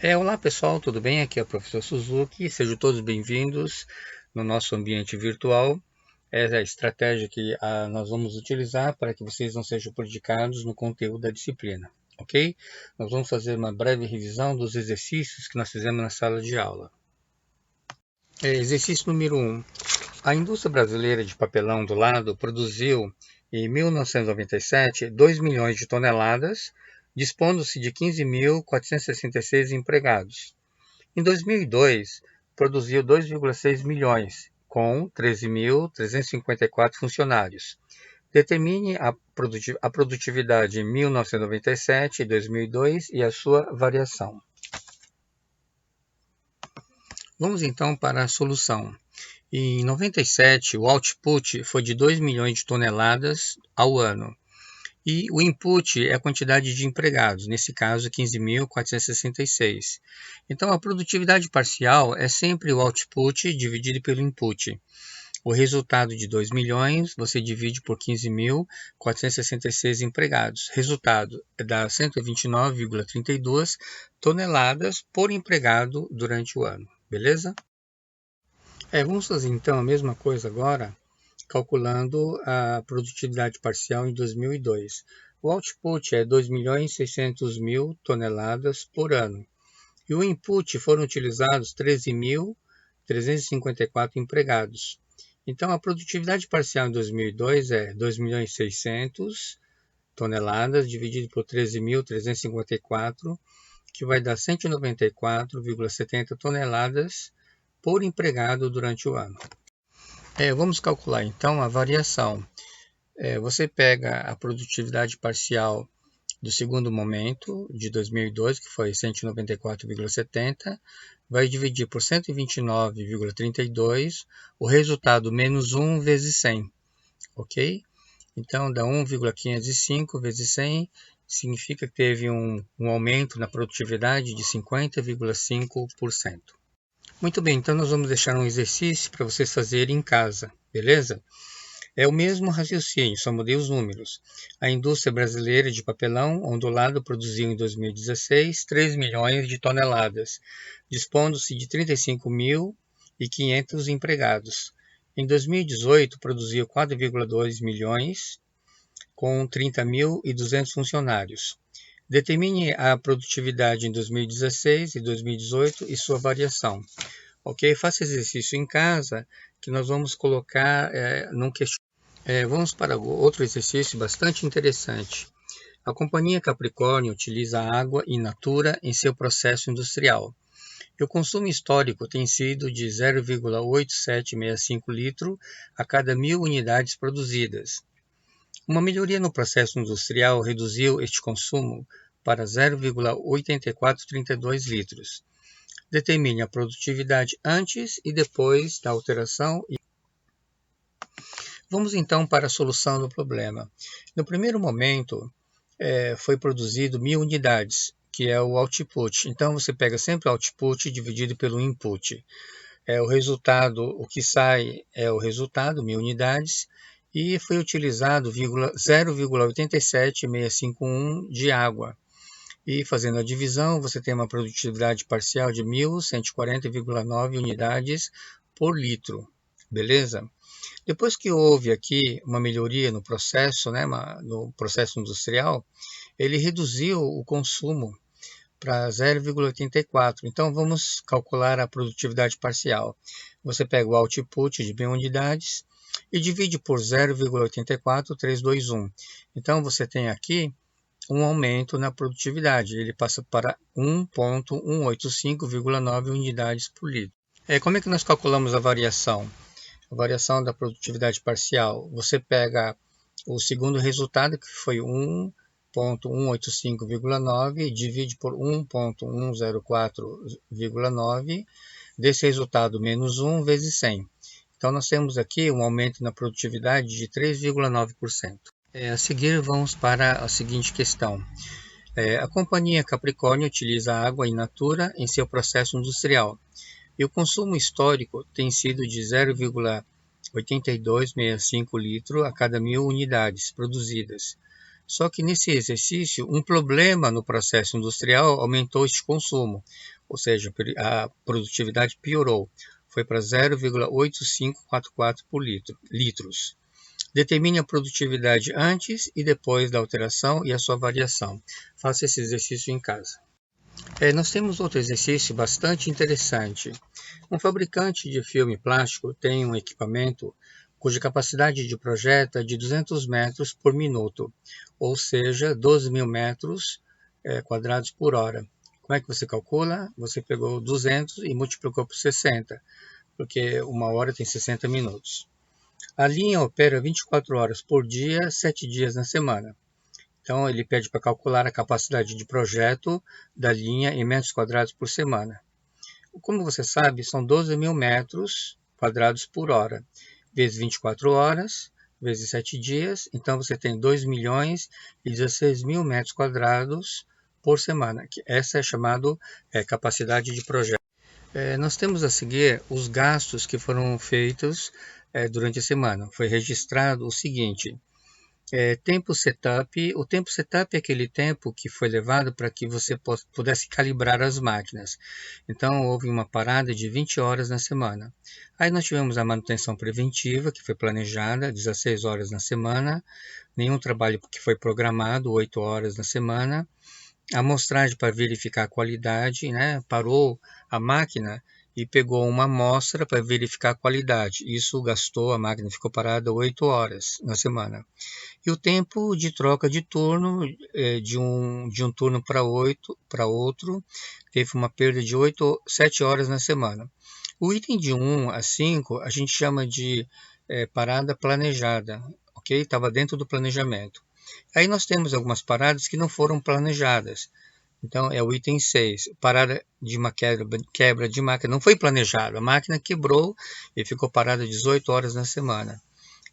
Olá pessoal, tudo bem? Aqui é o professor Suzuki, sejam todos bem-vindos no nosso ambiente virtual. Essa é a estratégia que nós vamos utilizar para que vocês não sejam prejudicados no conteúdo da disciplina, ok? Nós vamos fazer uma breve revisão dos exercícios que nós fizemos na sala de aula. Exercício número 1. A indústria brasileira de papelão do lado produziu, em 1997, 2 milhões de toneladas, dispondo-se de 15.466 empregados. Em 2002, produziu 2,6 milhões, com 13.354 funcionários. Determine a produtividade em 1997 e 2002 e a sua variação. Vamos então para a solução. Em 97, o output foi de 2 milhões de toneladas ao ano. E o input é a quantidade de empregados, nesse caso 15.466. Então a produtividade parcial é sempre o output dividido pelo input. O resultado de 2 milhões você divide por 15.466 empregados. Resultado dá 129,32 toneladas por empregado durante o ano. Beleza? Vamos fazer então a mesma coisa agora, calculando a produtividade parcial em 2002. O output é 2.600.000 toneladas por ano. E o input foram utilizados 13.354 empregados. Então, a produtividade parcial em 2002 é 2.600.000 toneladas dividido por 13.354, que vai dar 194,70 toneladas por empregado durante o ano. Vamos calcular então a variação. Você pega a produtividade parcial do segundo momento, de 2002, que foi 194,70, vai dividir por 129,32, o resultado menos 1 vezes 100, ok? Então dá 1,505 vezes 100, significa que teve um aumento na produtividade de 50,5%. Muito bem, então nós vamos deixar um exercício para vocês fazerem em casa, beleza? É o mesmo raciocínio, só mudei os números. A indústria brasileira de papelão ondulado produziu em 2016 3 milhões de toneladas, dispondo-se de 35.500 empregados. Em 2018, produziu 4,2 milhões, com 30.200 funcionários. Determine a produtividade em 2016 e 2018 e sua variação. Ok? Faça exercício em casa, que nós vamos colocar num questionário. Vamos para outro exercício bastante interessante. A companhia Capricórnio utiliza água in natura em seu processo industrial. E o consumo histórico tem sido de 0,8765 litro a cada 1.000 unidades produzidas. Uma melhoria no processo industrial reduziu este consumo para 0,8432 litros. Determine a produtividade antes e depois da alteração. Vamos então para a solução do problema. No primeiro momento, foi produzido 1.000 unidades, que é o output. Então você pega sempre o output dividido pelo input. O resultado, o que sai é o resultado, 1.000 unidades, e foi utilizado 0,87651 de água. E fazendo a divisão, você tem uma produtividade parcial de 1.140,9 unidades por litro, beleza? Depois que houve aqui uma melhoria no processo, no processo industrial, ele reduziu o consumo para 0,84. Então, vamos calcular a produtividade parcial. Você pega o output de 1.000 unidades e divide por 0,84321. Então, você tem aqui um aumento na produtividade. Ele passa para 1.185,9 unidades por litro. Como é que nós calculamos a variação? A variação da produtividade parcial. Você pega o segundo resultado, que foi 1.185,9, e divide por 1.104,9, desse resultado menos 1 vezes 100. Então, nós temos aqui um aumento na produtividade de 3,9%. A seguir, vamos para a seguinte questão. A companhia Capricórnio utiliza água in natura em seu processo industrial. E o consumo histórico tem sido de 0,8265 litro a cada 1.000 unidades produzidas. Só que nesse exercício, um problema no processo industrial aumentou este consumo, ou seja, a produtividade piorou, foi para 0,8544 por litros. Determine a produtividade antes e depois da alteração e a sua variação. Faça esse exercício em casa. Nós temos outro exercício bastante interessante. Um fabricante de filme plástico tem um equipamento cuja capacidade de projeto é de 200 metros por minuto, ou seja, 12.000 metros quadrados por hora. Como é que você calcula? Você pegou 200 e multiplicou por 60, porque uma hora tem 60 minutos. A linha opera 24 horas por dia, 7 dias na semana. Então, ele pede para calcular a capacidade de projeto da linha em metros quadrados por semana. Como você sabe, são 12.000 metros quadrados por hora, vezes 24 horas, vezes 7 dias. Então, você tem 2.016.000 metros quadrados por semana. Essa é chamada capacidade de projeto. Nós temos a seguir os gastos que foram feitos durante a semana. Foi registrado o seguinte: tempo setup. O tempo setup é aquele tempo que foi levado para que você pudesse calibrar as máquinas. Então, houve uma parada de 20 horas na semana. Aí nós tivemos a manutenção preventiva, que foi planejada, 16 horas na semana. Nenhum trabalho que foi programado, 8 horas na semana. A amostragem para verificar a qualidade, parou a máquina e pegou uma amostra para verificar a qualidade. Isso gastou, a máquina ficou parada 8 horas na semana. E o tempo de troca de turno, de um turno para outro, teve uma perda de 7 horas na semana. O item de 1 a 5 a gente chama de parada planejada, ok? Estava dentro do planejamento. Aí nós temos algumas paradas que não foram planejadas. Então, é o item 6, parada de uma quebra de máquina. Não foi planejado, a máquina quebrou e ficou parada 18 horas na semana.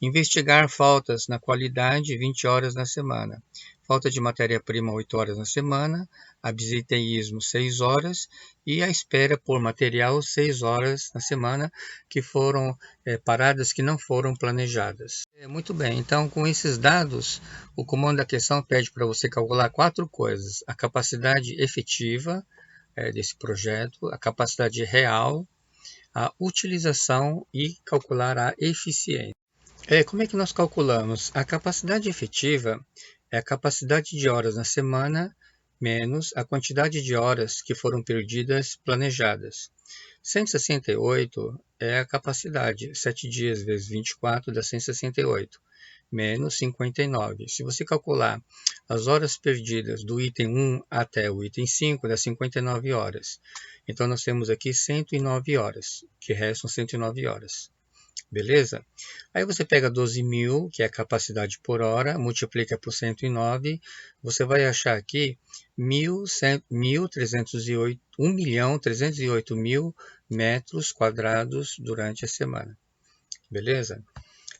Investigar faltas na qualidade, 20 horas na semana. Falta de matéria-prima, 8 horas na semana. Absenteísmo, 6 horas. E a espera por material, 6 horas na semana, que foram paradas que não foram planejadas. Muito bem, então com esses dados, o comando da questão pede para você calcular 4 coisas: a capacidade efetiva desse projeto, a capacidade real, a utilização e calcular a eficiência. Como é que nós calculamos? A capacidade efetiva é a capacidade de horas na semana menos a quantidade de horas que foram perdidas planejadas. 168 é a capacidade, 7 dias vezes 24 dá 168, menos 59. Se você calcular as horas perdidas do item 1 até o item 5, dá 59 horas. Então, nós temos aqui 109 horas, que restam 109 horas. Beleza? Aí você pega 12.000, que é a capacidade por hora, multiplica por 109, você vai achar aqui 1.308.000 metros quadrados durante a semana. Beleza?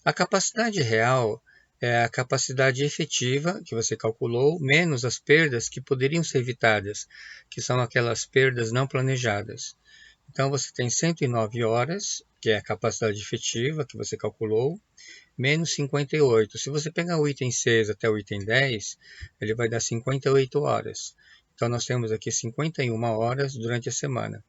A capacidade real é a capacidade efetiva que você calculou, menos as perdas que poderiam ser evitadas, que são aquelas perdas não planejadas. Então, você tem 109 horas, que é a capacidade efetiva que você calculou, menos 58. Se você pegar o item 6 até o item 10, ele vai dar 58 horas. Então, nós temos aqui 51 horas durante a semana.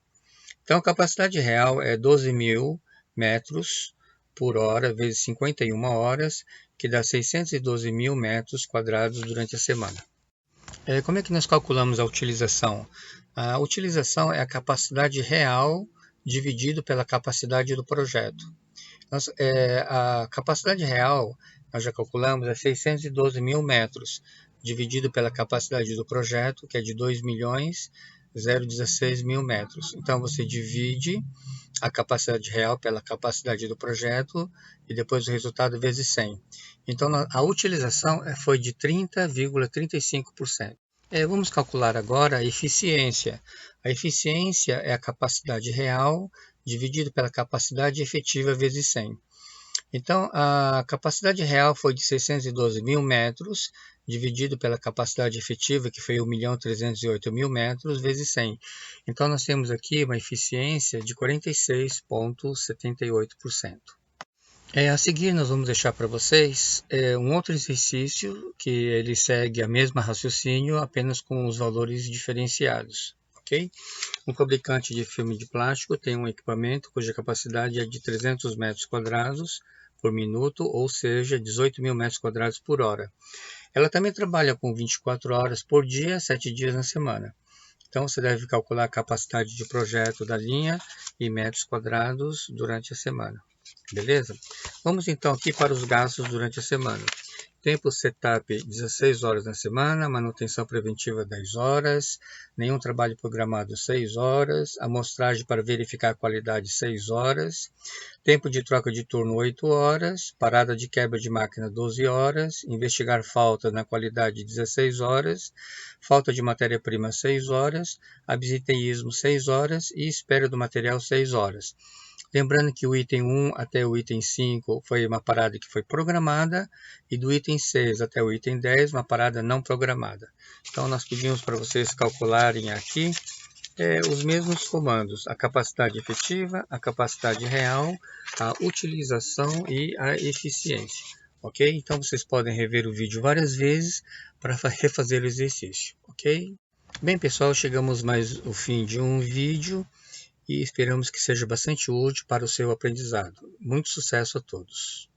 Então, a capacidade real é 12.000 metros por hora, vezes 51 horas, que dá 612.000 metros quadrados durante a semana. Como é que nós calculamos a utilização? A utilização é a capacidade real dividido pela capacidade do projeto. A capacidade real, nós já calculamos, é 612.000 metros, dividido pela capacidade do projeto, que é de 2.016.000 metros. Então, você divide a capacidade real pela capacidade do projeto e depois o resultado vezes 100. Então, a utilização foi de 30,35%. Vamos calcular agora a eficiência. A eficiência é a capacidade real dividido pela capacidade efetiva vezes 100. Então, a capacidade real foi de 612.000 metros, dividido pela capacidade efetiva, que foi 1.308.000 metros, vezes 100. Então, nós temos aqui uma eficiência de 46,78%. A seguir nós vamos deixar para vocês um outro exercício que ele segue a mesma raciocínio, apenas com os valores diferenciados. Ok? Um fabricante de filme de plástico tem um equipamento cuja capacidade é de 300 metros quadrados por minuto, ou seja, 18.000 metros quadrados por hora. Ela também trabalha com 24 horas por dia, 7 dias na semana. Então, você deve calcular a capacidade de projeto da linha em metros quadrados durante a semana. Beleza? Vamos então aqui para os gastos durante a semana. Tempo setup 16 horas na semana, manutenção preventiva 10 horas, nenhum trabalho programado 6 horas, amostragem para verificar a qualidade 6 horas, tempo de troca de turno 8 horas, parada de quebra de máquina 12 horas, investigar falta na qualidade 16 horas, falta de matéria-prima 6 horas, absenteísmo 6 horas e espera do material 6 horas. Lembrando que o item 1 até o item 5 foi uma parada que foi programada e do item 6 até o item 10 uma parada não programada. Então nós pedimos para vocês calcularem aqui os mesmos comandos, a capacidade efetiva, a capacidade real, a utilização e a eficiência. Ok? Então vocês podem rever o vídeo várias vezes para refazer o exercício. Ok? Bem pessoal, chegamos mais ao fim de um vídeo e esperamos que seja bastante útil para o seu aprendizado. Muito sucesso a todos!